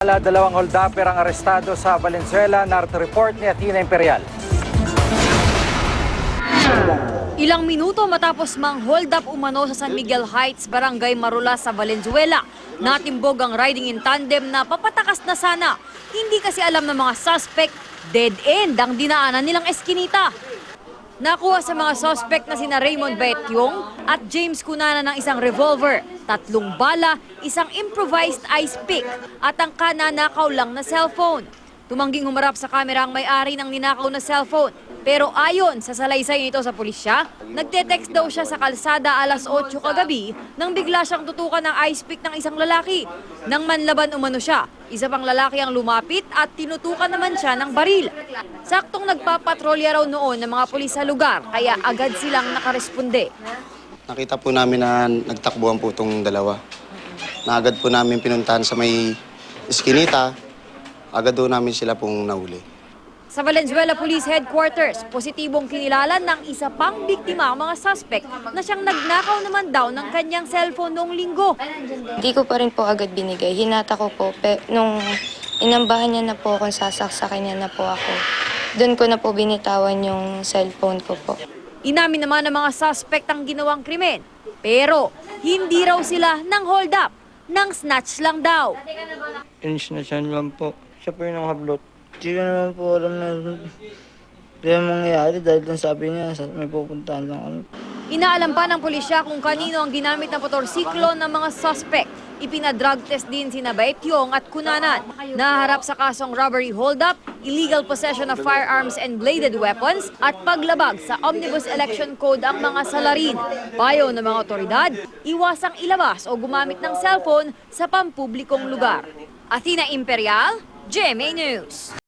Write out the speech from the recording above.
Dalawang holdapper ang arestado sa Valenzuela, narrative report ni Athena Imperial. Ilang minuto matapos mang-hold up umano sa San Miguel Heights, Barangay Marulas sa Valenzuela, natimbog ang riding in tandem na papatakas na sana. Hindi kasi alam ng mga suspect, dead end ang dinaanan nilang eskinita. Nakuha sa mga suspect na sina Raymond Baetyong at James Cunanan ng isang revolver, 3 bala, isang improvised ice pick at ang kananakaw lang na cellphone. Tumangging humarap sa kamera ang may-ari ng ninakaw na cellphone. Pero ayon sa salaysay nito sa pulisya, nagte-text daw siya sa kalsada alas 8 kagabi nang bigla siyang tutukan ng ice pick ng isang lalaki. Nang manlaban umano siya, isa pang lalaki ang lumapit at tinutukan naman siya ng baril. Saktong nagpapatrolya raw noon ng mga pulis sa lugar, kaya agad silang nakaresponde. Nakita po namin na nagtakbuhan po itong dalawa. Na agad po namin pinuntahan sa may iskinita, agad doon namin sila pong nahuli. Sa Valenzuela Police Headquarters, positibong kinilalan ng isa pang biktima ang mga suspect na siyang nagnakaw naman daw ng kanyang cellphone noong linggo. Hindi ko pa rin po agad binigay. Hinata ko po. Nung inambahan niya na po akong sasaksakin niya na po ako, doon ko na po binitawan yung cellphone ko po. Inamin naman ng mga suspect ang ginawang krimen. Pero hindi raw sila nang hold up, nang snatch lang daw. Inisnasyan lang po. Siya po yung nanghablot. Hindi ko naman po alam na kaya mangyayari dahil lang sabi niya may pupuntahan lang kami. Inaalam pa ng pulisya kung kanino ang ginamit na motorsiklo ng mga suspect. Ipina-drug test din sina Baetyong at Cunanan. Naharap sa kasong robbery hold-up, illegal possession of firearms and bladed weapons at paglabag sa Omnibus Election Code ang mga salarin. Payo ng mga otoridad, iwasang ilabas o gumamit ng cellphone sa pampublikong lugar. Athena Imperial, GMA News.